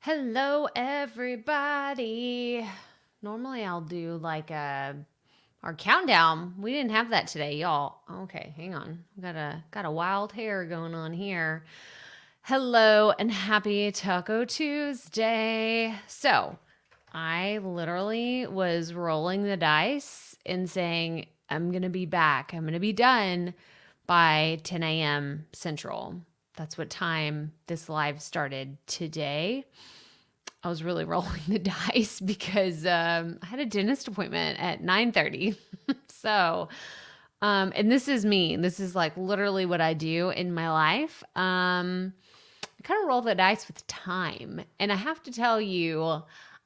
Hello, everybody. Normally I'll do like our countdown. We didn't have that today, y'all. Okay, hang on. Got a wild hair going on here. Hello and happy Taco Tuesday. So, I literally was rolling the dice and saying, I'm going to be back. I'm going to be done by 10 a.m. Central. That's what time this live started today. I was really rolling the dice because I had a dentist appointment at 9:30. So, and this is me. This is like literally what I do in my life. I kind of roll the dice with time. And I have to tell you,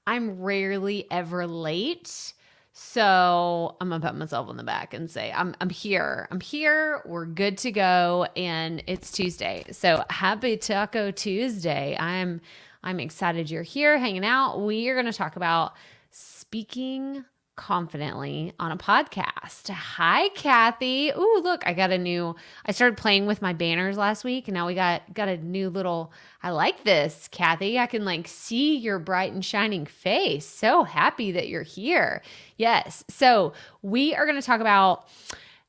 I'm rarely ever late. So I'm gonna pat myself on the back and say, I'm here. I'm here. We're good to go. And it's Tuesday. So happy Taco Tuesday. I'm excited you're here hanging out. We are gonna talk about speaking confidently on a podcast. Hi, Kathy. Ooh, look, I started playing with my banners last week and now we got a new little, I like this, Kathy. I can like see your bright and shining face. So happy that you're here. Yes. So we are going to talk about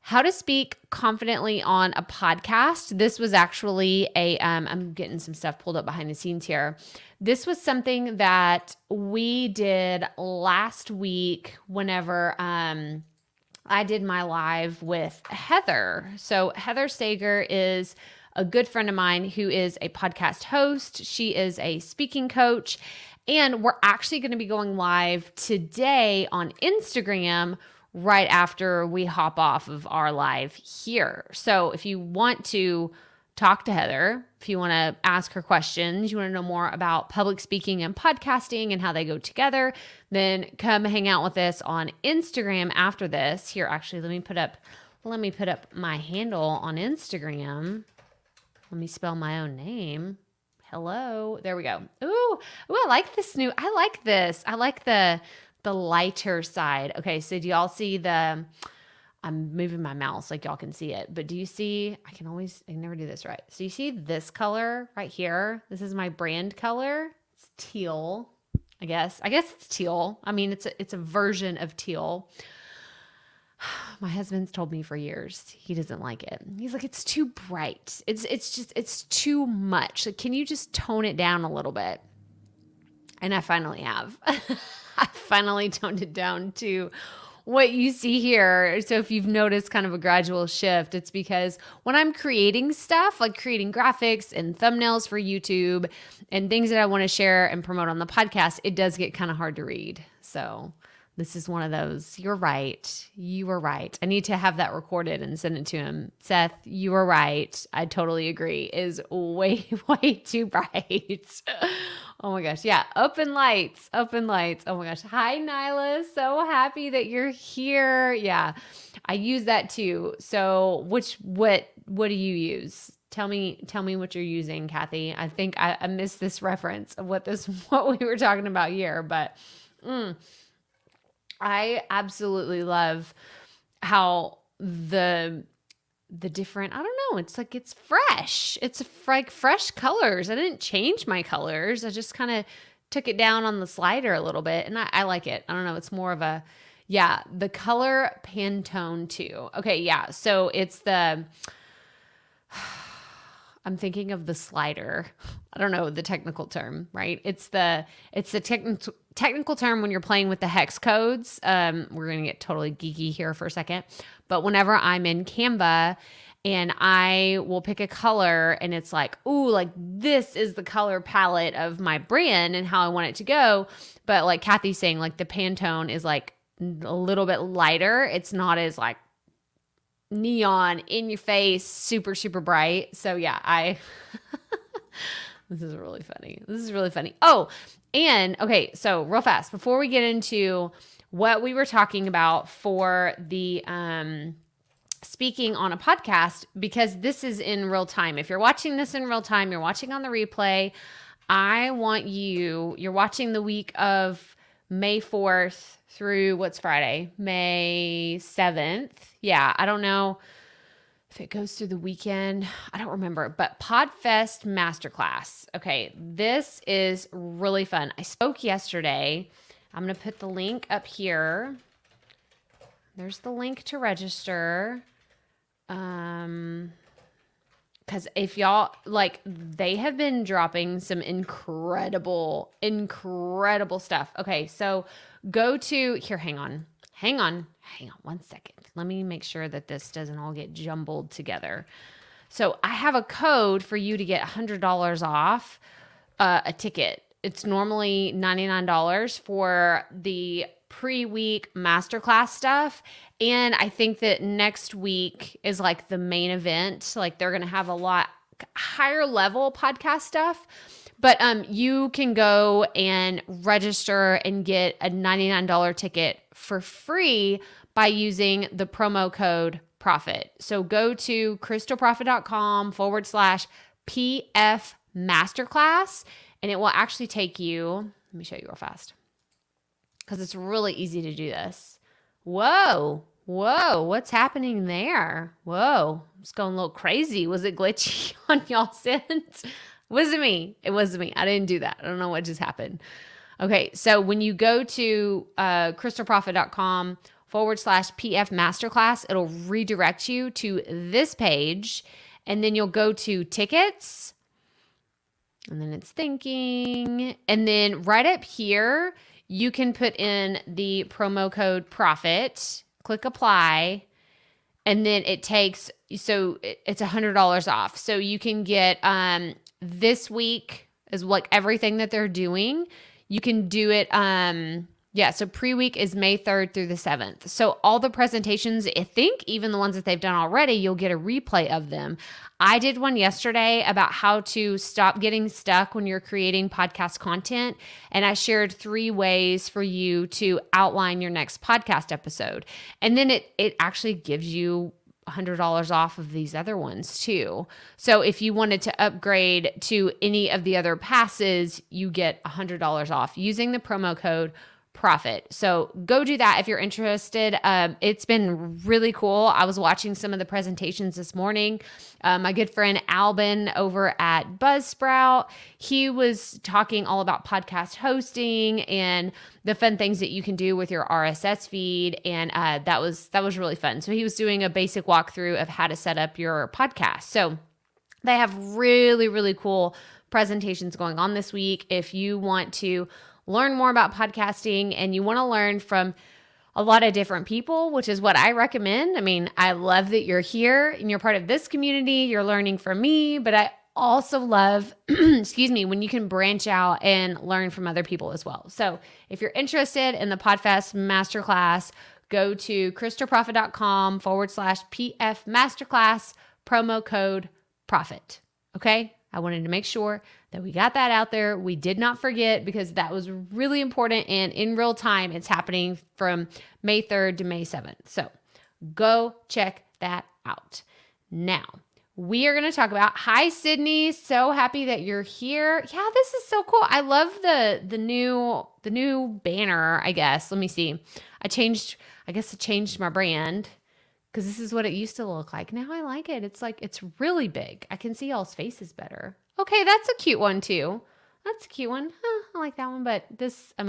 how to speak confidently on a podcast. This was actually I'm getting some stuff pulled up behind the scenes here. This was something that we did last week whenever I did my live with Heather. So Heather Sager is a good friend of mine who is a podcast host. She is a speaking coach. And we're actually going to be going live today on Instagram right after we hop off of our live here. So if you want to talk to Heather, if you want to ask her questions, you want to know more about public speaking and podcasting and how they go together, then come hang out with us on Instagram after this. Here, actually, let me put up my handle on Instagram. Let me spell my own name. Hello. There we go. Ooh, I like this I like this. I like the lighter side. Okay, so do y'all see I'm moving my mouse like y'all can see it, but do you see, I never do this right. So you see this color right here? This is my brand color. It's teal, I guess. I guess it's teal. I mean, it's a version of teal. My husband's told me for years he doesn't like it. He's like, it's too bright. It's too much. Like, can you just tone it down a little bit? And I finally have. I finally toned it down to what you see here. So if you've noticed kind of a gradual shift, it's because when I'm creating stuff, like creating graphics and thumbnails for YouTube and things that I want to share and promote on the podcast, it does get kind of hard to read. So this is one of those. You're right. You were right. I need to have that recorded and send it to him. Seth, you were right. I totally agree. Is way, way too bright. Oh my gosh. Yeah. Open lights. Open lights. Oh my gosh. Hi, Nyla. So happy that you're here. Yeah. I use that too. So what do you use? Tell me what you're using, Kathy. I think I missed this reference of what we were talking about here, but I absolutely love how the different, I don't know, it's like it's fresh. It's like fresh colors. I didn't change my colors. I just kind of took it down on the slider a little bit and I like it. I don't know, it's more of the color Pantone too. Okay, yeah. So it's I'm thinking of the slider. I don't know the technical term, right? It's the technical term when you're playing with the hex codes. We're going to get totally geeky here for a second. But whenever I'm in Canva and I will pick a color and it's like, ooh, like this is the color palette of my brand and how I want it to go. But like Kathy's saying, like the Pantone is like a little bit lighter. It's not as like neon in your face, super, super bright. So yeah, this is really funny. Oh, and okay, so real fast, before we get into what we were talking about for the speaking on a podcast, because this is in real time. If you're watching this in real time, you're watching on the replay, you're watching the week of May 4th through what's Friday? May 7th. Yeah, I don't know. if it goes through the weekend, I don't remember, but Podfest Masterclass. Okay, this is really fun. I spoke yesterday. I'm going to put the link up here. There's the link to register. Because if y'all, like, they have been dropping some incredible stuff. Okay, so go to, here, hang on 1 second. Let me make sure that this doesn't all get jumbled together. So I have a code for you to get $100 off a ticket. It's normally $99 for the pre-week masterclass stuff. And I think that next week is like the main event. Like they're going to have a lot higher level podcast stuff. But you can go and register and get a $99 ticket for free by using the promo code PROFIT. So go to crystalprofit.com/PF Masterclass, and it will actually take you, let me show you real fast, because it's really easy to do this. Whoa, what's happening there? Whoa, it's going a little crazy. Was it glitchy on y'all's end? Was it me? It wasn't me. I didn't do that. I don't know what just happened. Okay, so when you go to crystalprofit.com/PF Masterclass, it'll redirect you to this page, and then you'll go to tickets, and then it's thinking, and then right up here, you can put in the promo code PROFIT, click apply, and then it takes, so it's $100 off. So you can get this week is like everything that they're doing. You can do it. So pre-week is May 3rd through the 7th. So all the presentations, I think even the ones that they've done already, you'll get a replay of them. I did one yesterday about how to stop getting stuck when you're creating podcast content. And I shared 3 ways for you to outline your next podcast episode. And then it actually gives you $100 off of these other ones too. So if you wanted to upgrade to any of the other passes, you get $100 off using the promo code PROFIT. So go do that if you're interested. It's been really cool. I was watching some of the presentations this morning. My good friend Albin over at Buzzsprout, he was talking all about podcast hosting and the fun things that you can do with your RSS feed. And that was really fun. So he was doing a basic walkthrough of how to set up your podcast. So they have really, really cool presentations going on this week. If you want to learn more about podcasting and you want to learn from a lot of different people, which is what I recommend. I mean, I love that you're here and you're part of this community. You're learning from me, but I also love, when you can branch out and learn from other people as well. So if you're interested in the Podfest Masterclass, go to crystalprofit.com/PF Masterclass, promo code PROFIT. Okay? I wanted to make sure that we got that out there. We did not forget because that was really important. And in real time, it's happening from May 3rd to May 7th. So go check that out. Now, we are going to talk about, hi, Sydney. So happy that you're here. Yeah, this is so cool. I love the new banner, I guess. Let me see. I changed my brand, because this is what it used to look like. Now I like it. It's really big. I can see y'all's faces better. Okay, that's a cute one too. That's a cute one. I like that one, but this, I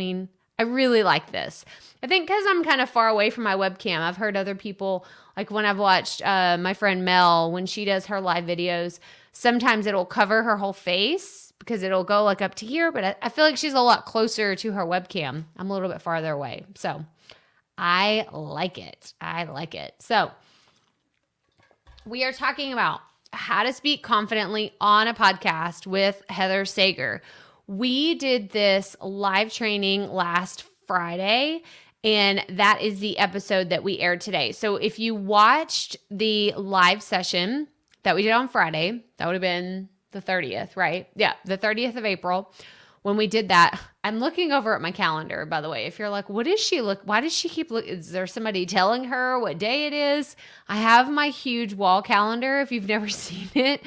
really like this. I think because I'm kind of far away from my webcam, I've heard other people, like when I've watched my friend Mel, when she does her live videos, sometimes it'll cover her whole face because it'll go like up to here, but I feel like she's a lot closer to her webcam. I'm a little bit farther away. So I like it. So we are talking about how to speak confidently on a podcast with Heather Sager. We did this live training last Friday, and that is the episode that we aired today. So if you watched the live session that we did on Friday, that would have been the 30th, right? Yeah, the 30th of April. When we did that, I'm looking over at my calendar, by the way. If you're like, why does she keep looking? Is there somebody telling her what day it is? I have my huge wall calendar, if you've never seen it,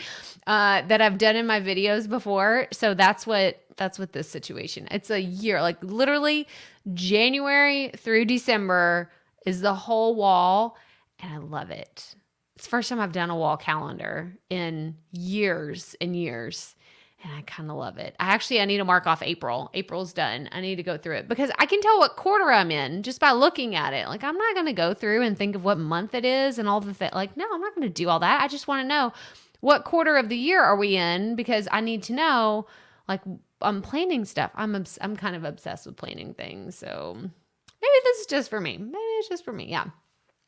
that I've done in my videos before. So that's what this situation. It's a year, like literally January through December is the whole wall. And I love it. It's the first time I've done a wall calendar in years and years. And I kind of love it. I need to mark off April. April's done. I need to go through it because I can tell what quarter I'm in just by looking at it. Like, I'm not going to go through and think of what month it is and all the things. Like, no, I'm not going to do all that. I just want to know what quarter of the year are we in, because I need to know, like, I'm planning stuff. I'm kind of obsessed with planning things. So maybe this is just for me. Maybe it's just for me. Yeah.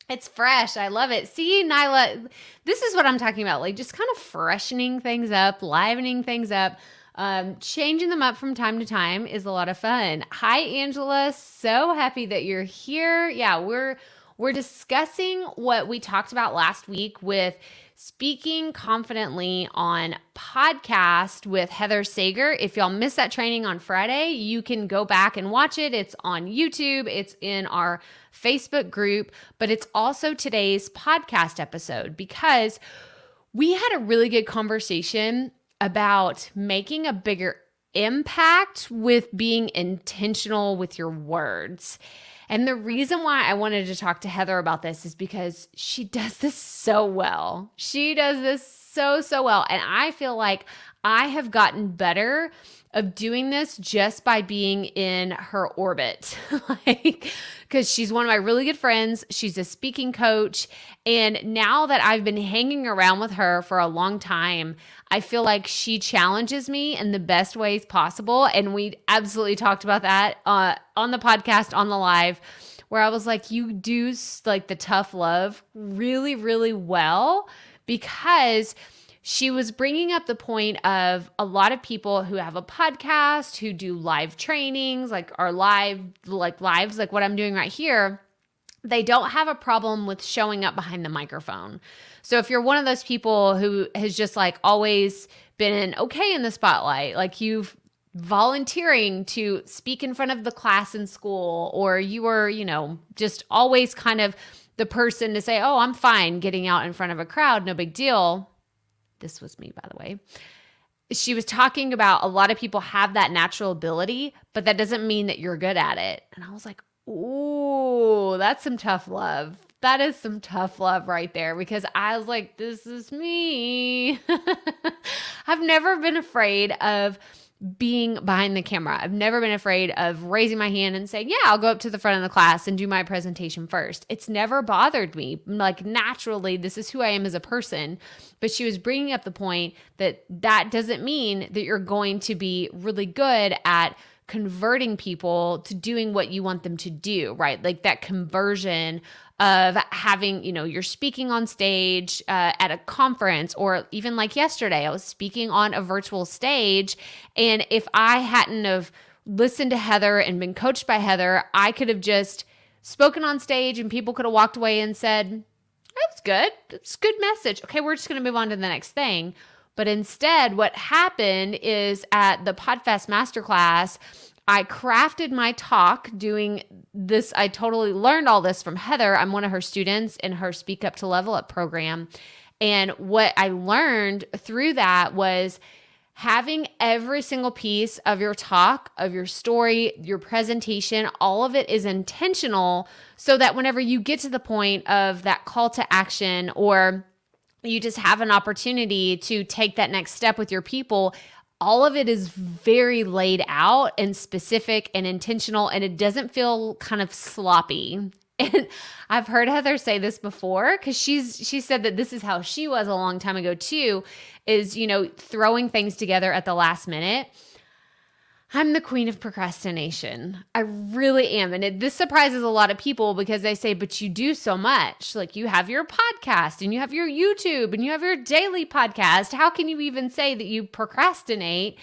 It's fresh. I love it. See, Nyla, this is what I'm talking about. Like, just kind of freshening things up, livening things up, changing them up from time to time is a lot of fun. Hi, Angela. So happy that you're here. Yeah, we're discussing what we talked about last week with speaking confidently on podcast with Heather Sager. If y'all missed that training on Friday, you can go back and watch it. It's on YouTube. It's in our Facebook group, but it's also today's podcast episode because we had a really good conversation about making a bigger impact with being intentional with your words. And the reason why I wanted to talk to Heather about this is because she does this so well. She does this so well. And I feel like I have gotten better of doing this just by being in her orbit. Like, because she's one of my really good friends. She's a speaking coach. And now that I've been hanging around with her for a long time, I feel like she challenges me in the best ways possible. And we absolutely talked about that on the podcast, on the live, where I was like, you do like the tough love really, really well, because she was bringing up the point of a lot of people who have a podcast, who do live trainings, like our lives, like what I'm doing right here. They don't have a problem with showing up behind the microphone. So if you're one of those people who has just like always been okay in the spotlight, like you've volunteering to speak in front of the class in school, or you were, just always kind of the person to say, oh, I'm fine getting out in front of a crowd, no big deal. This was me, by the way. She was talking about a lot of people have that natural ability, but that doesn't mean that you're good at it. And I was like, ooh, that's some tough love. That is some tough love right there, because I was like, this is me. I've never been afraid of being behind the camera. I've never been afraid of raising my hand and saying, yeah, I'll go up to the front of the class and do my presentation first. It's never bothered me. Like, naturally, this is who I am as a person. But she was bringing up the point that that doesn't mean that you're going to be really good at converting people to doing what you want them to do, right? Like that conversion of having, you're speaking on stage at a conference, or even like yesterday, I was speaking on a virtual stage. And if I hadn't have listened to Heather and been coached by Heather, I could have just spoken on stage and people could have walked away and said, that was good. It's a good message. Okay, we're just going to move on to the next thing. But instead, what happened is at the PodFest Masterclass, I crafted my talk doing this. I totally learned all this from Heather. I'm one of her students in her Speak Up to Level Up program. And what I learned through that was having every single piece of your talk, of your story, your presentation, all of it is intentional, so that whenever you get to the point of that call to action, or you just have an opportunity to take that next step with your people, all of it is very laid out and specific and intentional, and it doesn't feel kind of sloppy. And I've heard Heather say this before, because she said that this is how she was a long time ago too, is, throwing things together at the last minute. I'm the queen of procrastination. I really am. And this surprises a lot of people, because they say, but you do so much. Like, you have your podcast and you have your YouTube and you have your daily podcast. How can you even say that you procrastinate?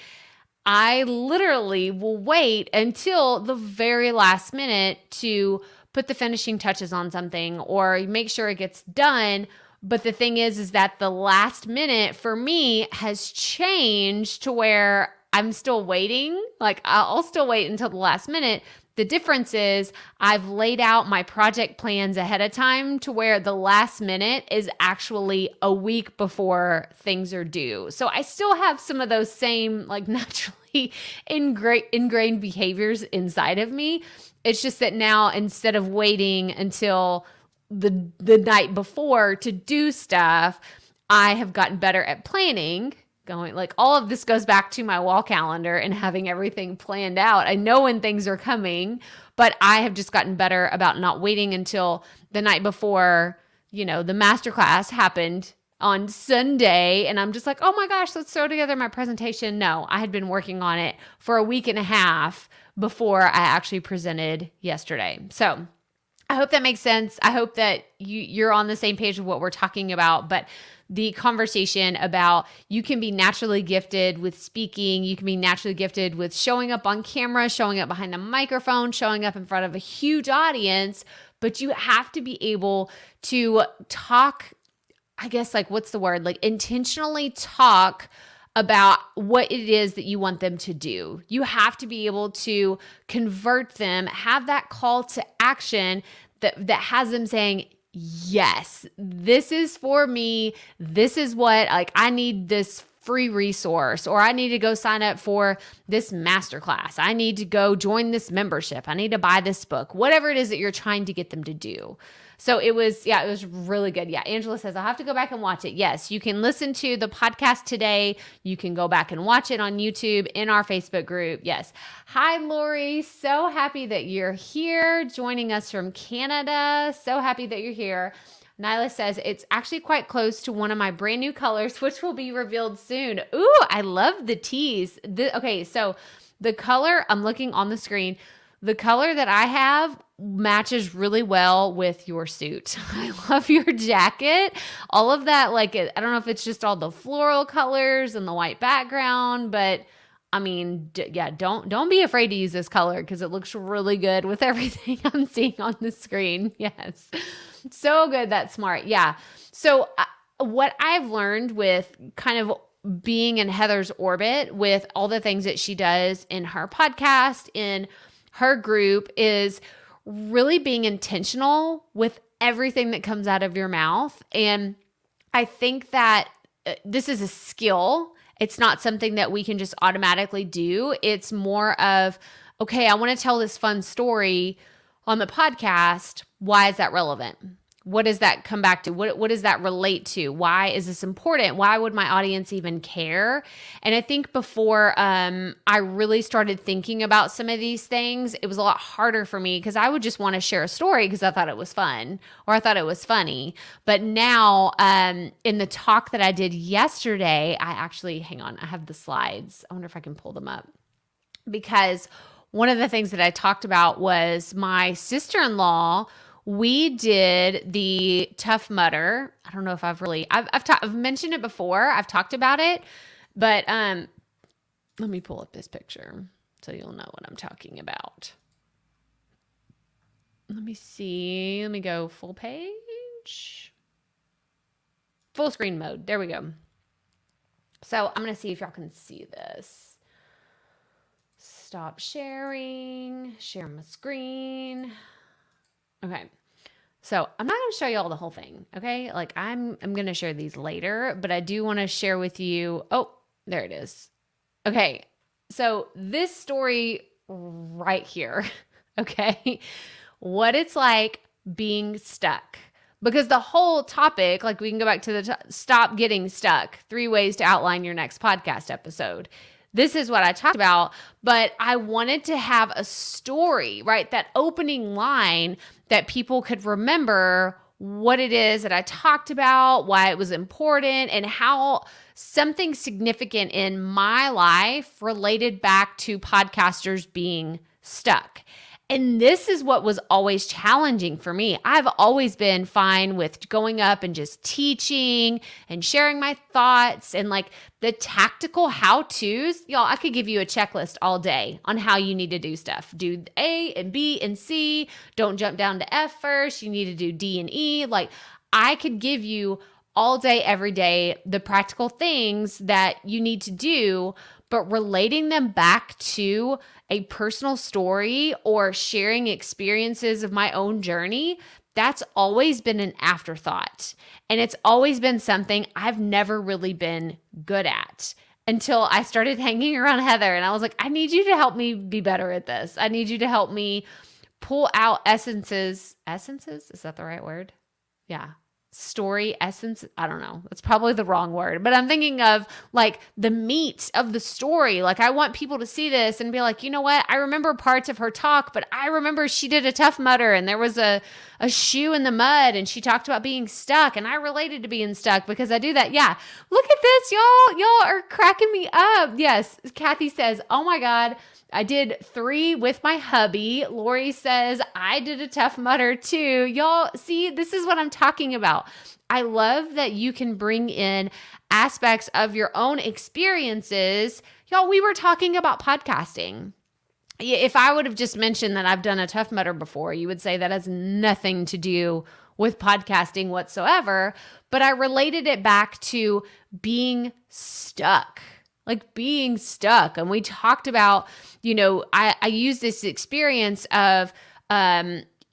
I literally will wait until the very last minute to put the finishing touches on something or make sure it gets done. But the thing is that the last minute for me has changed to where I'm still waiting. Like, I'll still wait until the last minute. The difference is I've laid out my project plans ahead of time to where the last minute is actually a week before things are due. So I still have some of those same, like, naturally ingrained behaviors inside of me. It's just that now, instead of waiting until the night before to do stuff, I have gotten better at planning. Going like all of this goes back to my wall calendar and having everything planned out. I know when things are coming, but I have just gotten better about not waiting until the night before, the masterclass happened on Sunday. And I'm just like, oh my gosh, let's throw together my presentation. No, I had been working on it for a week and a half before I actually presented yesterday. So I hope that makes sense. I hope that you're on the same page with what we're talking about, but the conversation about you can be naturally gifted with speaking, you can be naturally gifted with showing up on camera, showing up behind a microphone, showing up in front of a huge audience, but you have to be able to talk, I guess, like, what's the word? Like, intentionally talk about what it is that you want them to do. You have to be able to convert them, have that call to action that has them saying, yes, this is for me. This is what, like, I need this free resource, or I need to go sign up for this masterclass. I need to go join this membership. I need to buy this book, whatever it is that you're trying to get them to do. So it was really good. Yeah. Angela says, I'll have to go back and watch it. Yes. You can listen to the podcast today. You can go back and watch it on YouTube in our Facebook group. Yes. Hi, Lori. So happy that you're here joining us from Canada. So happy that you're here. Nyla says, it's actually quite close to one of my brand new colors, which will be revealed soon. Ooh, I love the tees. Okay. So the color, I'm looking on the screen, the color that I have matches really well with your suit. I love your jacket. All of that, like, I don't know if it's just all the floral colors and the white background, but I mean, yeah, don't be afraid to use this color because it looks really good with everything I'm seeing on the screen. Yes. So good. That's smart. Yeah. So what I've learned with kind of being in Heather's orbit with all the things that she does in her podcast, in her group, is really being intentional with everything that comes out of your mouth. And I think that this is a skill. It's not something that we can just automatically do. It's more of, okay, I want to tell this fun story on the podcast. Why is that relevant? What does that come back to? What does that relate to? Why is this important? Why would my audience even care? And I think before I really started thinking about some of these things, it was a lot harder for me because I would just want to share a story because I thought it was fun or I thought it was funny. But now in the talk that I did yesterday, hang on, I have the slides. I wonder if I can pull them up. Because one of the things that I talked about was my sister-in-law. We did the Tough Mudder. I don't know if I've mentioned it before. I've talked about it, but let me pull up this picture so you'll know what I'm talking about. Let me see. Let me go full page. Full screen mode. There we go. So I'm going to see if y'all can see this. Stop sharing. Share my screen. Okay. So I'm not going to show you all the whole thing. Okay. Like I'm going to share these later, but I do want to share with you. Oh, there it is. Okay. So this story right here. Okay. What it's like being stuck, because the whole topic, like we can go back to the stop getting stuck, 3 ways to outline your next podcast episode. This is what I talked about, but I wanted to have a story, right? That opening line that people could remember what it is that I talked about, why it was important, and how something significant in my life related back to podcasters being stuck. And this is what was always challenging for me. I've always been fine with going up and just teaching and sharing my thoughts and like the tactical how-tos. Y'all, I could give you a checklist all day on how you need to do stuff. Do A and B and C. Don't jump down to F first. You need to do D and E. Like I could give you all day, every day, the practical things that you need to do, but relating them back to a personal story or sharing experiences of my own journey, that's always been an afterthought. And it's always been something I've never really been good at until I started hanging around Heather. And I was like, I need you to help me be better at this. I need you to help me pull out essences. Essences? Is that the right word? Yeah. Story essence. I don't know. That's probably the wrong word, but I'm thinking of like the meat of the story. Like I want people to see this and be like, you know what? I remember parts of her talk, but I remember she did a Tough Mudder and there was a shoe in the mud and she talked about being stuck and I related to being stuck because I do that. Yeah. Look at this, y'all. Y'all are cracking me up. Yes. Kathy says, oh my God, I did 3 with my hubby. Lori says, I did a Tough Mudder too. Y'all, see, this is what I'm talking about. I love that you can bring in aspects of your own experiences. Y'all, we were talking about podcasting. If I would have just mentioned that I've done a Tough Mudder before, you would say that has nothing to do with podcasting whatsoever. But I related it back to being stuck. Like being stuck. And we talked about, I use this experience of,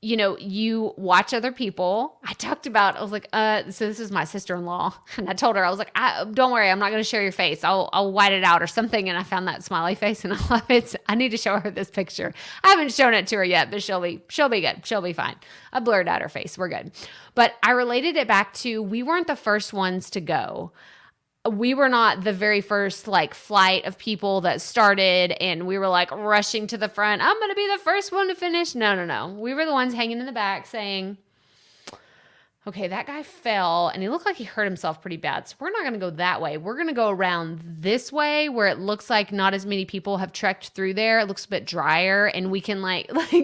you watch other people. I was like, so this is my sister-in-law. And I told her, I was like, don't worry, I'm not going to share your face. I'll white it out or something. And I found that smiley face and I love it. I need to show her this picture. I haven't shown it to her yet, but she'll be good. She'll be fine. I blurred out her face. We're good. But I related it back to, we weren't the first ones to go. We were not the very first flight of people that started and we were rushing to the front. I'm going to be the first one to finish. No. We were the ones hanging in the back saying, okay, that guy fell and he looked like he hurt himself pretty bad. So we're not going to go that way. We're going to go around this way where it looks like not as many people have trekked through there. It looks a bit drier and we can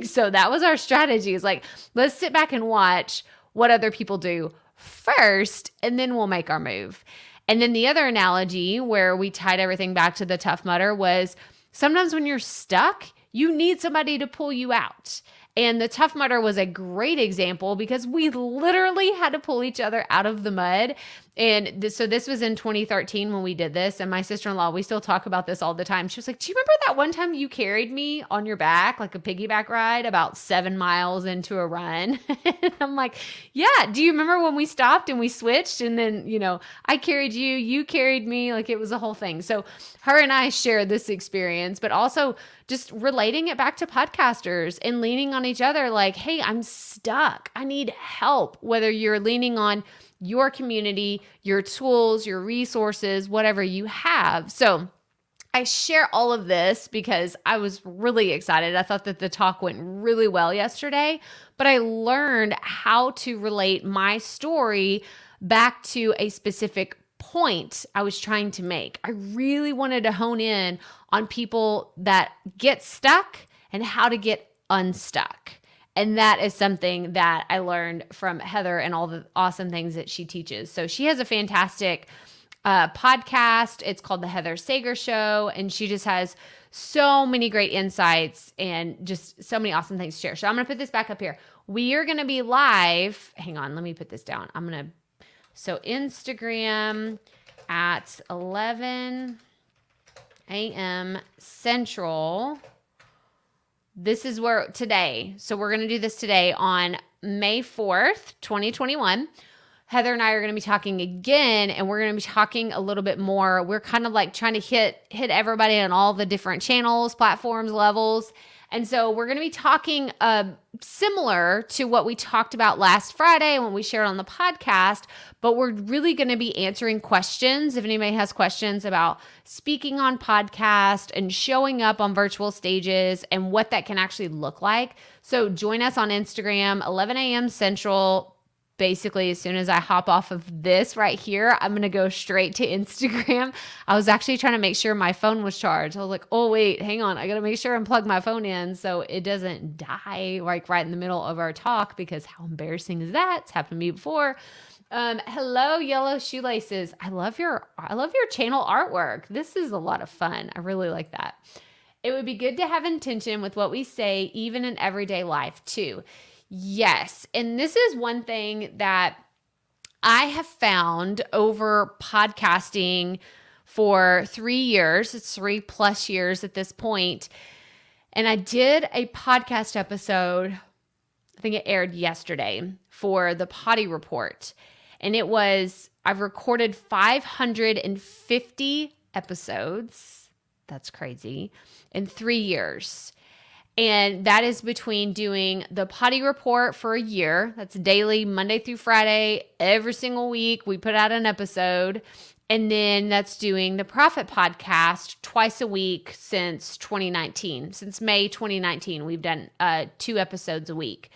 so that was our strategy. Is let's sit back and watch what other people do first and then we'll make our move. And then the other analogy where we tied everything back to the Tough Mudder was sometimes when you're stuck, you need somebody to pull you out. And the Tough Mudder was a great example because we literally had to pull each other out of the mud. And so this was in 2013 when we did this. And my sister-in-law, we still talk about this all the time. She was like, do you remember that one time you carried me on your back, like a piggyback ride about 7 miles into a run? And I'm like, yeah. Do you remember when we stopped and we switched? And then, I carried you, you carried me. It was a whole thing. So her and I shared this experience, but also just relating it back to podcasters and leaning on each other hey, I'm stuck. I need help. Whether you're leaning on your community, your tools, your resources, whatever you have. So I share all of this because I was really excited. I thought that the talk went really well yesterday, but I learned how to relate my story back to a specific point I was trying to make. I really wanted to hone in on people that get stuck and how to get unstuck. And that is something that I learned from Heather and all the awesome things that she teaches. So she has a fantastic podcast. It's called The Heather Sager Show. And she just has so many great insights and just so many awesome things to share. So I'm going to put this back up here. We are going to be live. Hang on. Let me put this down. So Instagram at 11 a.m. Central. This is where today. So we're going to do this today on May 4th, 2021. Heather and I are going to be talking again, and we're going to be talking a little bit more. We're kind of trying to hit everybody on all the different channels, platforms, levels. And so we're going to be talking similar to what we talked about last Friday when we shared on the podcast, but we're really going to be answering questions. If anybody has questions about speaking on podcast and showing up on virtual stages and what that can actually look like. So join us on Instagram, 11 a.m. Central. Basically, as soon as I hop off of this right here, I'm going to go straight to Instagram. I was actually trying to make sure my phone was charged. I was like, oh, wait, hang on. I got to make sure and plug my phone in so it doesn't die right in the middle of our talk, because how embarrassing is that? It's happened to me before. Hello, Yellow Shoelaces. I love your channel artwork. This is a lot of fun. I really like that. It would be good to have intention with what we say, even in everyday life too. Yes. And this is one thing that I have found over podcasting for 3 years. It's 3+ years at this point. And I did a podcast episode, I think it aired yesterday, for the Potty Report. And I've recorded 550 episodes. That's crazy. In 3 years. And that is between doing the potty report for a year. That's daily, Monday through Friday, every single week. We put out an episode. And then that's doing the Profit Podcast twice a week since 2019. Since May 2019, we've done 2 episodes a week.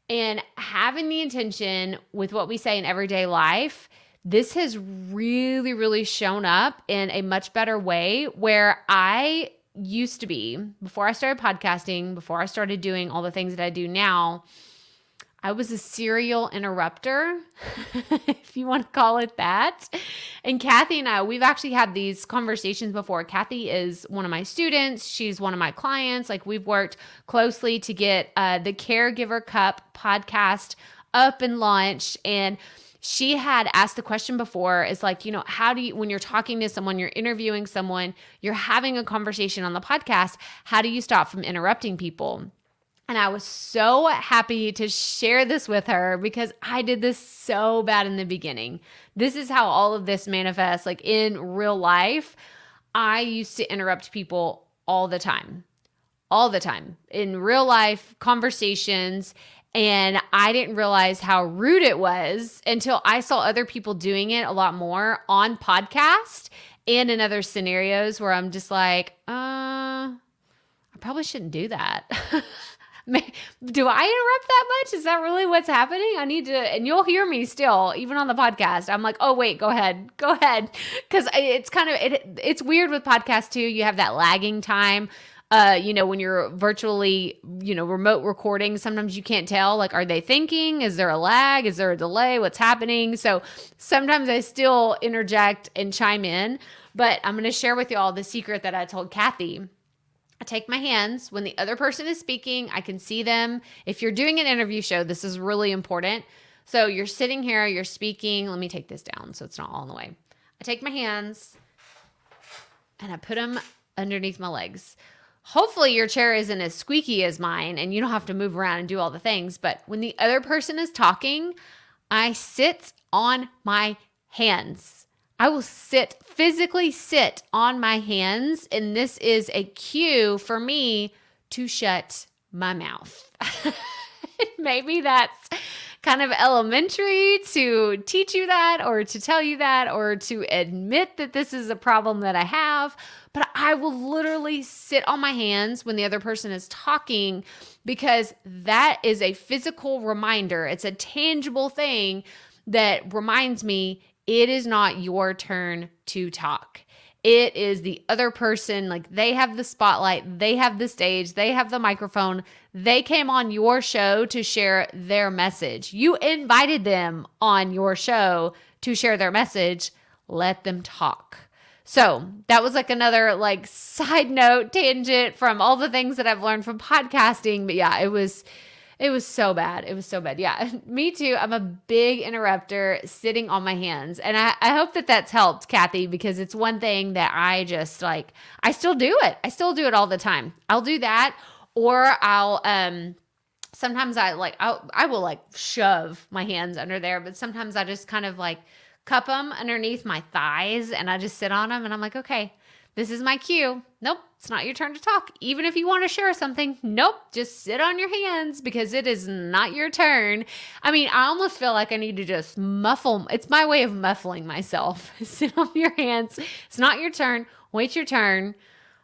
And having the intention with what we say in everyday life, this has really, really shown up in a much better way where I used to be, before I started podcasting, before I started doing all the things that I do now, I was a serial interrupter, if you want to call it that. And Kathy and I, we've actually had these conversations before. Kathy is one of my students. She's one of my clients. Like, we've worked closely to get the Caregiver Cup podcast up and launched. And she had asked the question before, is like, you know, how do you, when you're talking to someone, you're interviewing someone, you're having a conversation on the podcast, how do you stop from interrupting people? And I was so happy to share this with her because I did this so bad in the beginning. This is how all of this manifests, like in real life. I used to interrupt people all the time in real life conversations. And I didn't realize how rude it was until I saw other people doing it a lot more on podcast and in other scenarios where I'm just like, I probably shouldn't do that. Do I interrupt that much? Is that really what's happening? I need to, and you'll hear me still, even on the podcast. I'm like, oh, wait, go ahead. Because it's kind of, it's weird with podcasts too. You have that lagging time. When you're virtually, remote recording, sometimes you can't tell, like, are they thinking? Is there a lag? Is there a delay? What's happening? So sometimes I still interject and chime in, but I'm going to share with y'all the secret that I told Kathy. I take my hands when the other person is speaking. I can see them. If you're doing an interview show, this is really important. So you're sitting here, you're speaking. Let me take this down so it's not all in the way. I take my hands and I put them underneath my legs. Hopefully your chair isn't as squeaky as mine and you don't have to move around and do all the things. But when the other person is talking, I sit on my hands. I will physically sit on my hands, and this is a cue for me to shut my mouth. Maybe that's kind of elementary to teach you that or to tell you that or to admit that this is a problem that I have, but I will literally sit on my hands when the other person is talking because that is a physical reminder. It's a tangible thing that reminds me it is not your turn to talk. It is the other person, like they have the spotlight, they have the stage, they have the microphone. They came on your show to share their message. You invited them on your show to share their message. Let them talk. So that was like another like side note tangent from all the things that I've learned from podcasting. But yeah, it was so bad. It was so bad. Yeah, me too. I'm a big interrupter sitting on my hands. And I hope that that's helped, Kathy, because it's one thing that I just like, I still do it. I still do it all the time. I'll do that. Or I'll, sometimes I will like shove my hands under there, but sometimes I just kind of like cup them underneath my thighs and I just sit on them and I'm like, okay, this is my cue. Nope, it's not your turn to talk. Even if you want to share something, nope, just sit on your hands because it is not your turn. I mean, I almost feel like I need to just muffle. It's my way of muffling myself. Sit on your hands. It's not your turn. Wait your turn.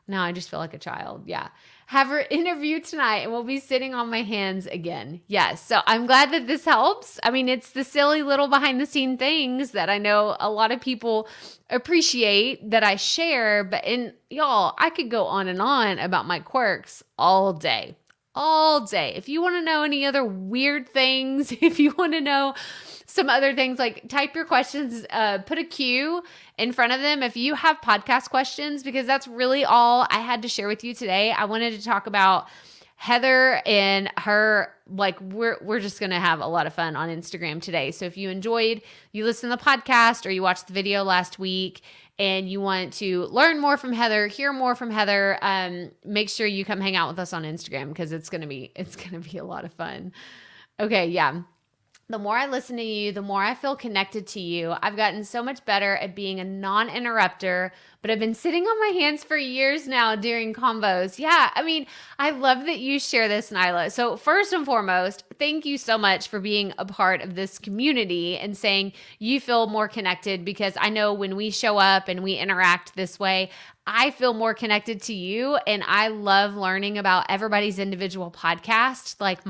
Now I just feel like a child. Yeah. Have her interview tonight and we'll be sitting on my hands again. Yes. So I'm glad that this helps. I mean, it's the silly little behind the scene things that I know a lot of people appreciate that I share, but y'all, I could go on and on about my quirks all day. If you want to know any other weird things, if you want to know some other things, like type your questions, put a Q in front of them if you have podcast questions, because that's really all I had to share with you today. I wanted to talk about Heather and her, like we're just going to have a lot of fun on Instagram today. So if you listened to the podcast or you watched the video last week and you want to learn more from Heather, hear more from Heather, make sure you come hang out with us on Instagram because it's going to be a lot of fun. Okay. Yeah. The more I listen to you, the more I feel connected to you. I've gotten so much better at being a non-interrupter, but I've been sitting on my hands for years now during combos. Yeah, I mean, I love that you share this, Nyla. So first and foremost, thank you so much for being a part of this community and saying you feel more connected, because I know when we show up and we interact this way, I feel more connected to you, and I love learning about everybody's individual podcast. Like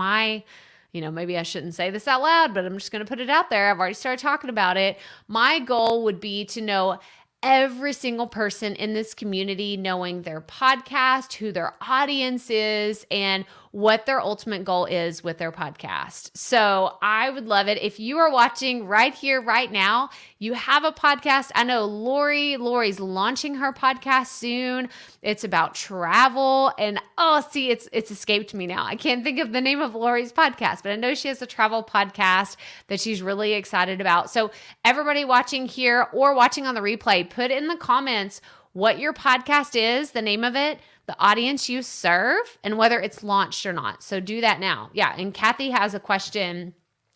maybe I shouldn't say this out loud, but I'm just going to put it out there. I've already started talking about it. My goal would be to know every single person in this community, knowing their podcast, who their audience is, and what their ultimate goal is with their podcast. So I would love it if you are watching right here, right now, you have a podcast. I know Lori's launching her podcast soon. It's about travel, and it's escaped me now. I can't think of the name of Lori's podcast, but I know she has a travel podcast that she's really excited about. So everybody watching here or watching on the replay, put in the comments what your podcast is, the name of it, the audience you serve, and whether it's launched or not. So do that now. Yeah, and Kathy has a question.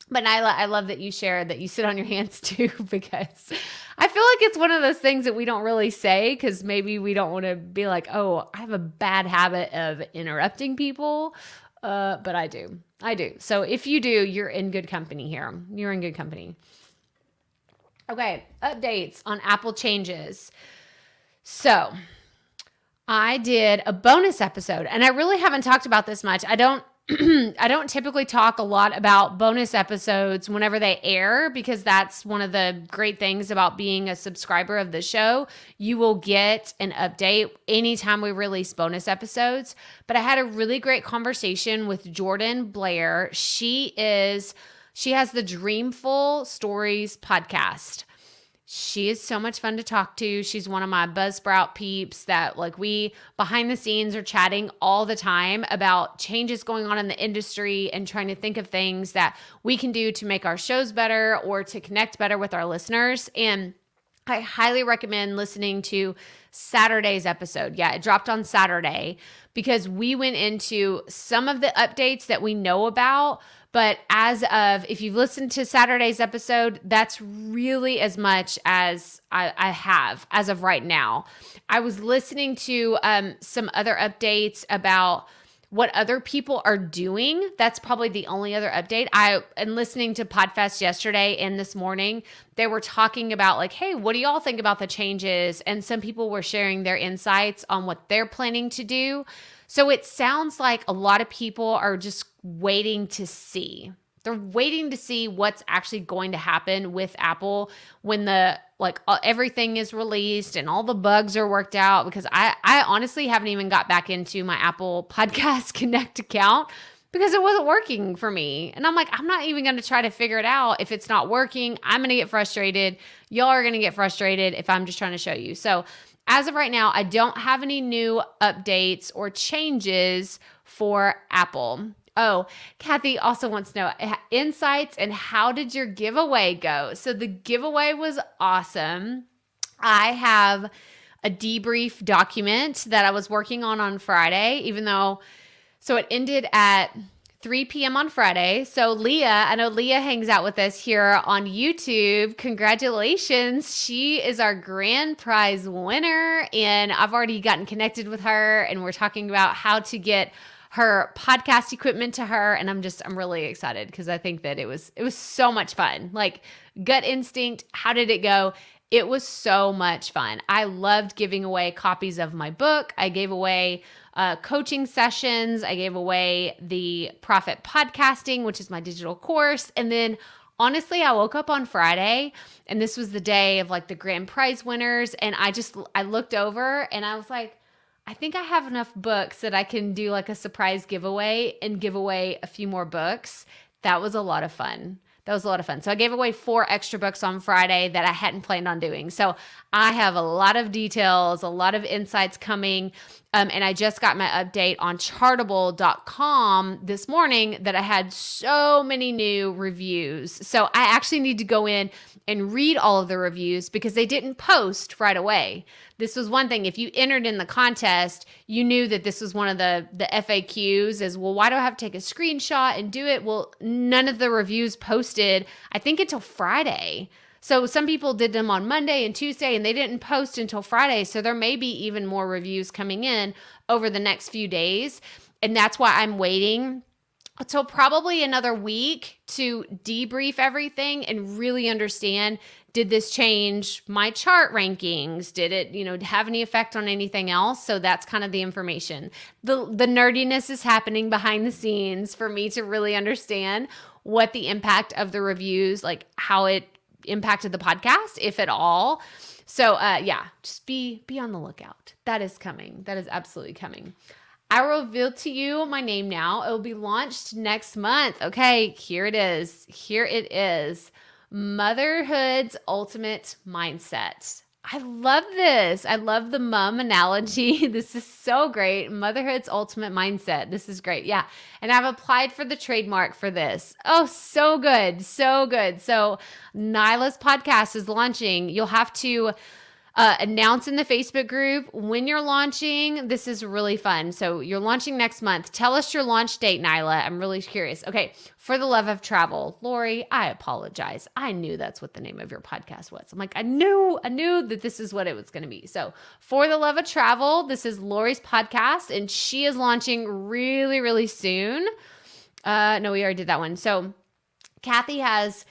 But Nyla, I love that you shared that you sit on your hands too, because I feel like it's one of those things that we don't really say because maybe we don't want to be like, oh, I have a bad habit of interrupting people. But I do. So if you do, you're in good company here. You're in good company. Okay, updates on Apple changes. So I did a bonus episode, and I really haven't talked about this much. I don't typically talk a lot about bonus episodes whenever they air, because that's one of the great things about being a subscriber of the show. You will get an update anytime we release bonus episodes. But I had a really great conversation with Jordan Blair. She has the Dreamful Stories podcast. She is so much fun to talk to. She's one of my Buzzsprout peeps that we behind the scenes are chatting all the time about changes going on in the industry and trying to think of things that we can do to make our shows better or to connect better with our listeners. And I highly recommend listening to Saturday's episode. Yeah, it dropped on Saturday because we went into some of the updates that we know about. But if you've listened to Saturday's episode, that's really as much as I have as of right now. I was listening to some other updates about what other people are doing. That's probably the only other update. And listening to Podfest yesterday and this morning, they were talking about hey, what do y'all think about the changes? And some people were sharing their insights on what they're planning to do. So it sounds like a lot of people are just waiting to see. They're waiting to see what's actually going to happen with Apple when everything is released and all the bugs are worked out, because I honestly haven't even got back into my Apple Podcast Connect account because it wasn't working for me. And I'm I'm not even going to try to figure it out. If it's not working, I'm going to get frustrated. Y'all are going to get frustrated if I'm just trying to show you. So as of right now, I don't have any new updates or changes for Apple. Oh, Kathy also wants to know insights and how did your giveaway go? So the giveaway was awesome. I have a debrief document that I was working on Friday, so it ended at 3 p.m. on Friday. So Leah, I know Leah hangs out with us here on YouTube. Congratulations. She is our grand prize winner, and I've already gotten connected with her, and we're talking about how to get her podcast equipment to her. And I'm really excited because I think that it was so much fun. Gut instinct. How did it go? It was so much fun. I loved giving away copies of my book. I gave away coaching sessions. I gave away the Profit Podcasting, which is my digital course. And then honestly, I woke up on Friday and this was the day of the grand prize winners. And I looked over and I was like, I think I have enough books that I can do a surprise giveaway and give away a few more books. That was a lot of fun. So I gave away 4 extra books on Friday that I hadn't planned on doing. So I have a lot of details, a lot of insights coming. And I just got my update on chartable.com this morning that I had so many new reviews. So I actually need to go in and read all of the reviews because they didn't post right away. this was one thing. If you entered in the contest, you knew that this was one of the FAQs is, well, why do I have to take a screenshot and do it? Well, none of the reviews posted, I think, until Friday. So some people did them on Monday and Tuesday, and they didn't post until Friday. So there may be even more reviews coming in over the next few days. And that's why I'm waiting until probably another week to debrief everything and really understand, did this change my chart rankings? Did it, have any effect on anything else? So that's kind of the information. The nerdiness is happening behind the scenes for me to really understand what the impact of the reviews, like how it impacted the podcast, if at all. So just be on the lookout. That is coming. That is absolutely coming. I will reveal to you my name now. It will be launched next month. Okay, here it is. Here it is. Motherhood's Ultimate Mindset. I love this. I love the mom analogy. This is so great. Motherhood's Ultimate Mindset. This is great. Yeah. And I've applied for the trademark for this. Oh, so good. So good. So Nyla's podcast is launching. You'll have to announce in the Facebook group when you're launching. This is really fun. So you're launching next month. Tell us your launch date, Nyla. I'm really curious. Okay. For the Love of Travel. Lori, I apologize. I knew that's what the name of your podcast was. I'm like, I knew that this is what it was going to be. So For the Love of Travel, this is Lori's podcast, and she is launching really, really soon. No, we already did that one. So Kathy has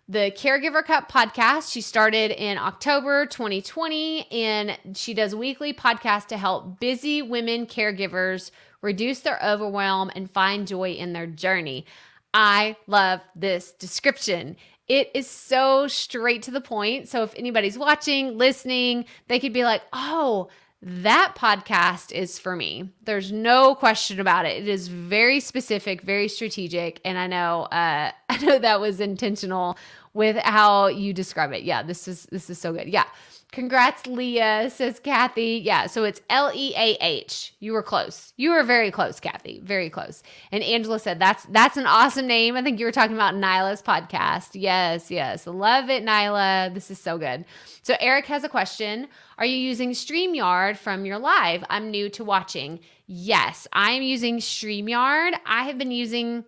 the Caregiver Cup podcast. She started in October 2020, and she does weekly podcasts to help busy women caregivers reduce their overwhelm and find joy in their journey. I love this description. It is so straight to the point. So if anybody's watching, listening, they could be like, oh, that podcast is for me. There's no question about it. It is very specific, very strategic. And I know that was intentional with how you describe it. Yeah, this is so good. Yeah. Congrats, Leah, says Kathy. Yeah, so it's Leah. You were close. You were very close, Kathy. Very close. And Angela said, that's an awesome name. I think you were talking about Nyla's podcast. Yes. Love it, Nyla. This is so good. So Eric has a question. Are you using StreamYard from your live? I'm new to watching. Yes, I'm using StreamYard. I have been using,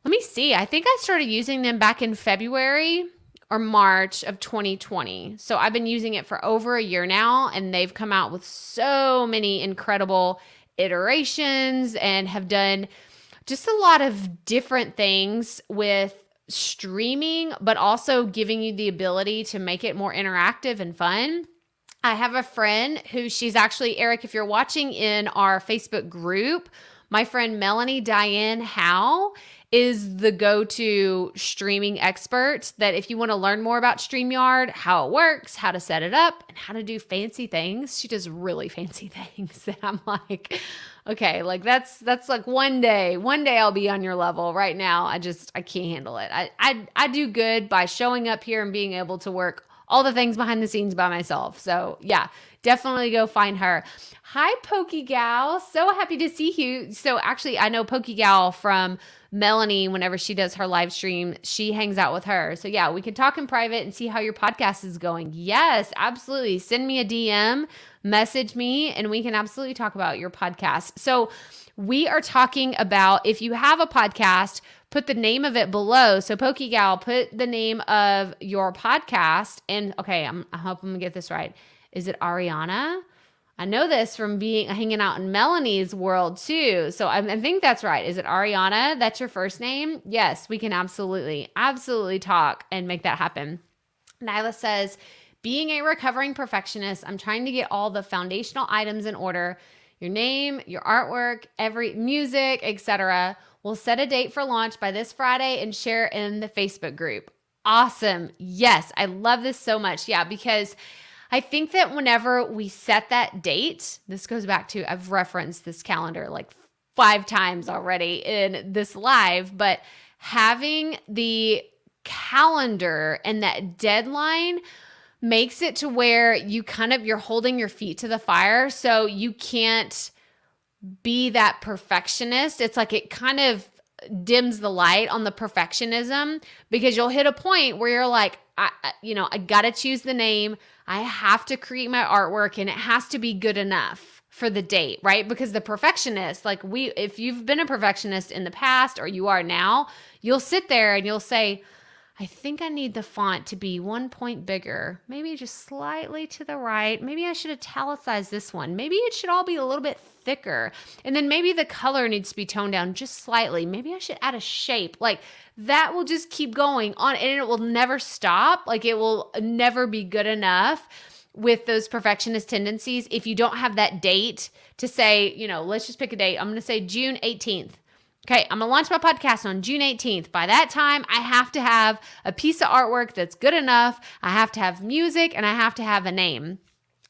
let me see. I think I started using them back in February or March of 2020. So I've been using it for over a year now, and they've come out with so many incredible iterations and have done just a lot of different things with streaming, but also giving you the ability to make it more interactive and fun. I have a friend who she's actually, Eric, if you're watching in our Facebook group, my friend Melanie Diane Howe is the go-to streaming expert that if you want to learn more about StreamYard, how it works, how to set it up, and how to do fancy things. She does really fancy things. And I'm like, okay, like that's like one day I'll be on your level. Right now, I can't handle it. I do good by showing up here and being able to work all the things behind the scenes by myself. So yeah, definitely go find her. Hi, Pokey Gal. So happy to see you. So actually, I know Pokey Gal from Melanie. Whenever she does her live stream, she hangs out with her. So yeah, we can talk in private and see how your podcast is going. Yes, absolutely. Send me a DM, message me, and we can absolutely talk about your podcast. So we are talking about, if you have a podcast, put the name of it below. So Pokey Gal, put the name of your podcast. And okay, I hope I'm gonna get this right. Is it Ariana? I know this from hanging out in Melanie's world too. So I think that's right. Is it Ariana? That's your first name? Yes, we can absolutely talk and make that happen. Nyla says, being a recovering perfectionist, I'm trying to get all the foundational items in order. Your name, your artwork, every music, etc. We'll set a date for launch by this Friday and share in the Facebook group. Awesome. Yes, I love this so much. Yeah, because I think that whenever we set that date, this goes back to, I've referenced this calendar like 5 times already in this live, but having the calendar and that deadline makes it to where you're holding your feet to the fire. So you can't be that perfectionist. It's like it kind of dims the light on the perfectionism, because you'll hit a point where you're like, I got to choose the name. I have to create my artwork and it has to be good enough for the date, right? Because the perfectionist, if you've been a perfectionist in the past or you are now, you'll sit there and you'll say, I think I need the font to be 1 point bigger, maybe just slightly to the right. Maybe I should italicize this one. Maybe it should all be a little bit thicker. And then maybe the color needs to be toned down just slightly. Maybe I should add a shape. Like that will just keep going on and it will never stop. Like it will never be good enough with those perfectionist tendencies. If you don't have that date to say, let's just pick a date. I'm going to say June 18th. Okay, I'm going to launch my podcast on June 18th. By that time, I have to have a piece of artwork that's good enough. I have to have music and I have to have a name.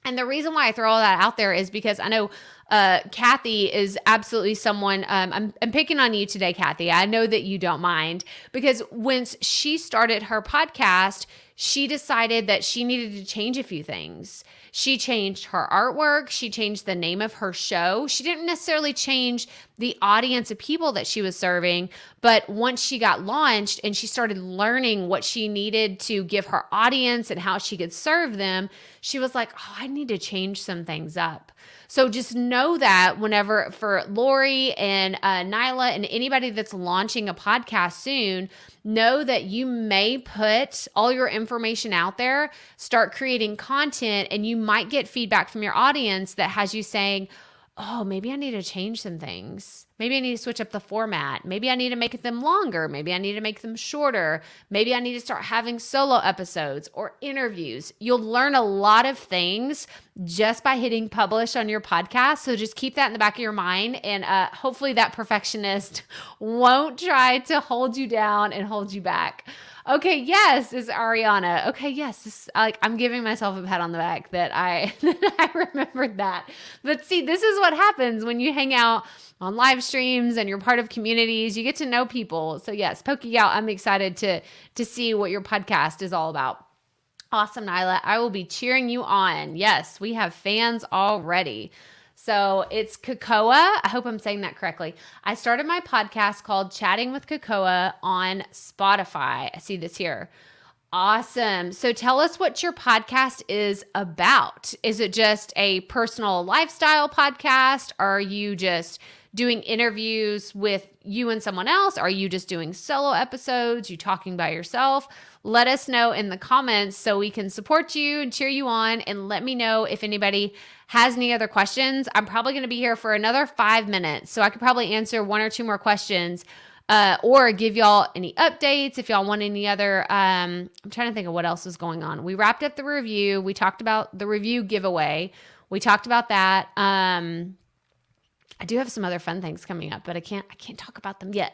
And the reason why I throw all that out there is because I know Kathy is absolutely someone, I'm picking on you today, Kathy. I know that you don't mind, because once she started her podcast, she decided that she needed to change a few things. She changed her artwork. She changed the name of her show. She didn't necessarily change the audience of people that she was serving, but once she got launched and she started learning what she needed to give her audience and how she could serve them, she was like, oh, I need to change some things up. So just know that whenever, for Lori and Nyla and anybody that's launching a podcast soon, know that you may put all your information out there, start creating content, and you might get feedback from your audience that has you saying, oh, maybe I need to change some things. Maybe I need to switch up the format. Maybe I need to make them longer. Maybe I need to make them shorter. Maybe I need to start having solo episodes or interviews. You'll learn a lot of things just by hitting publish on your podcast. So just keep that in the back of your mind. And hopefully that perfectionist won't try to hold you down and hold you back. Okay, yes, is Ariana. Okay, yes, I'm giving myself a pat on the back that I remembered that. But see, this is what happens when you hang out on live streams and you're part of communities. You get to know people. So yes, poke you out. I'm excited to see what your podcast is all about. Awesome, Nyla. I will be cheering you on. Yes, we have fans already. So it's Cocoa. I hope I'm saying that correctly. I started my podcast called Chatting with Cocoa on Spotify. I see this here. Awesome. So tell us what your podcast is about. Is it just a personal lifestyle podcast? Are you just doing interviews with you and someone else? Are you just doing solo episodes? You talking by yourself? Let us know in the comments so we can support you and cheer you on, and let me know if anybody has any other questions. I'm probably going to be here for another 5 minutes, so I could probably answer 1 or 2 more questions or give y'all any updates if y'all want any other. I'm trying to think of what else was going on. We wrapped up the review. We talked about the review giveaway. We talked about that. I do have some other fun things coming up, but I can't talk about them yet.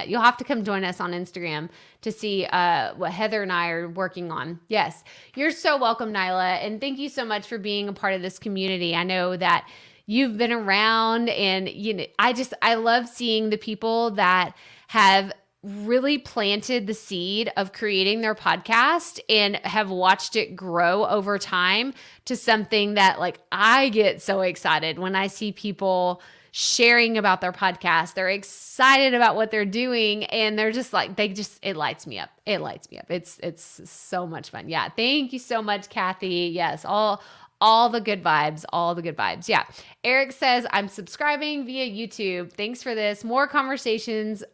You'll have to come join us on Instagram to see what Heather and I are working on. Yes, you're so welcome, Nyla. And thank you so much for being a part of this community. I know that you've been around, and I love seeing the people that have really planted the seed of creating their podcast and have watched it grow over time to something that, like, I get so excited when I see people sharing about their podcast. They're excited about what they're doing, and they're just like, it lights me up. It's so much fun. Yeah. Thank you so much, Kathy. Yes. All the good vibes. Yeah. Eric says, I'm subscribing via YouTube. Thanks for this. More conversations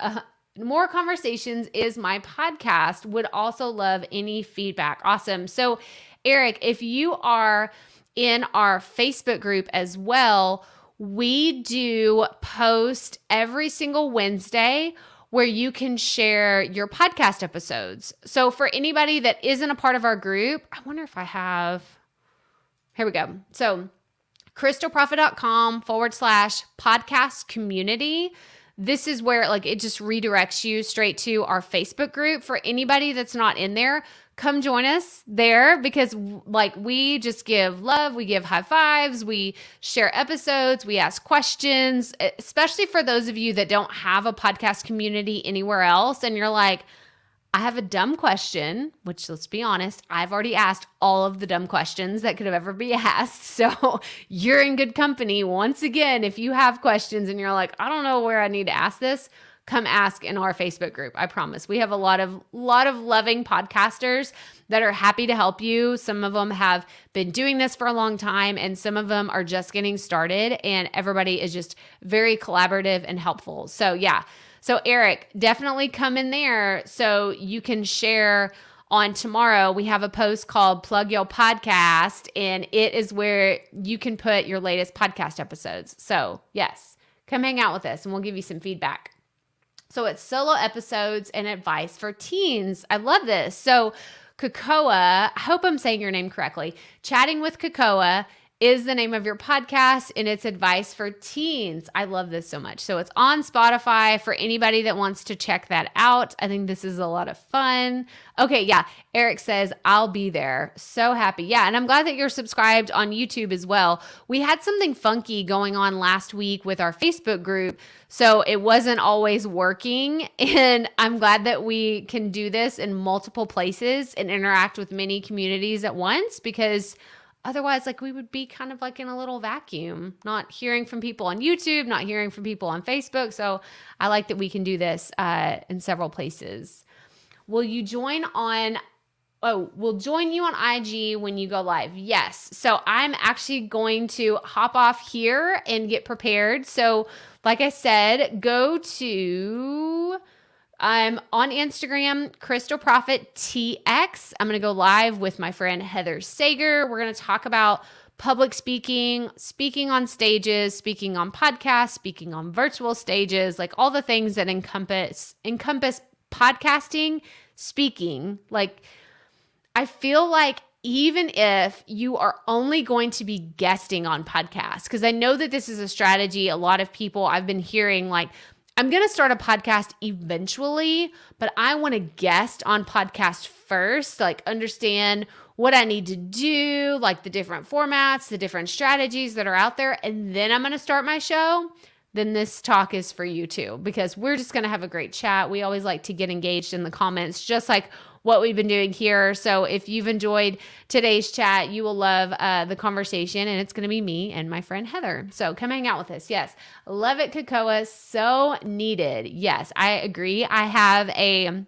is my podcast. Would also love any feedback. Awesome. So Eric, if you are in our Facebook group as well, we do post every single Wednesday where you can share your podcast episodes. So for anybody that isn't a part of our group, I wonder if I have, here we go. So crystalprofit.com/podcast community. This is where, like, it just redirects you straight to our Facebook group. For anybody that's not in there, come join us there, because, like, we just give love, we give high fives, we share episodes, we ask questions, especially for those of you that don't have a podcast community anywhere else. And you're like, I have a dumb question, which, let's be honest, I've already asked all of the dumb questions that could have ever be asked. So you're in good company. Once again, if you have questions and you're like, I don't know where I need to ask this, come ask in our Facebook group. I promise. We have a lot of loving podcasters that are happy to help you. Some of them have been doing this for a long time, and some of them are just getting started, and everybody is just very collaborative and helpful. So yeah. So Eric, definitely come in there so you can share. On tomorrow, we have a post called Plug Your Podcast, and it is where you can put your latest podcast episodes. So yes, come hang out with us and we'll give you some feedback. So it's solo episodes and advice for teens. I love this. So Cocoa, I hope I'm saying your name correctly. Chatting with Cocoa is the name of your podcast, and it's advice for teens. I love this so much. So it's on Spotify for anybody that wants to check that out. I think this is a lot of fun. Okay, yeah. Eric says, I'll be there. So happy. Yeah, and I'm glad that you're subscribed on YouTube as well. We had something funky going on last week with our Facebook group, so it wasn't always working, and I'm glad that we can do this in multiple places and interact with many communities at once, because otherwise, like, we would be kind of like in a little vacuum, not hearing from people on YouTube, not hearing from people on Facebook. So I like that we can do this in several places. We'll join you on IG when you go live. Yes. So I'm actually going to hop off here and get prepared. So like I said, go to... I'm on Instagram, Crystal Prophet TX. I'm going to go live with my friend Heather Sager. We're going to talk about public speaking, speaking on stages, speaking on podcasts, speaking on virtual stages, like all the things that encompass podcasting, speaking. Like, I feel like even if you are only going to be guesting on podcasts, because I know that this is a strategy a lot of people I've been hearing, like, I'm going to start a podcast eventually, but I want to guest on podcast first, like understand what I need to do, like the different formats, the different strategies that are out there, and then I'm going to start my show. Then this talk is for you too, because we're just going to have a great chat. We always like to get engaged in the comments, just like what we've been doing here. So if you've enjoyed today's chat, you will love the conversation, and it's going to be me and my friend Heather. So come hang out with us. Yes. Love it, Cocoa. So needed. Yes, I agree. I have a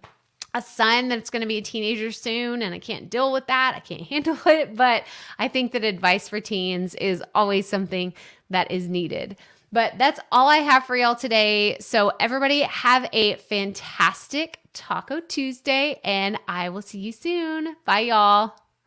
son that's going to be a teenager soon, and I can't deal with that. I can't handle it, but I think that advice for teens is always something that is needed. But that's all I have for y'all today. So everybody have a fantastic Taco Tuesday, and I will see you soon. Bye, y'all.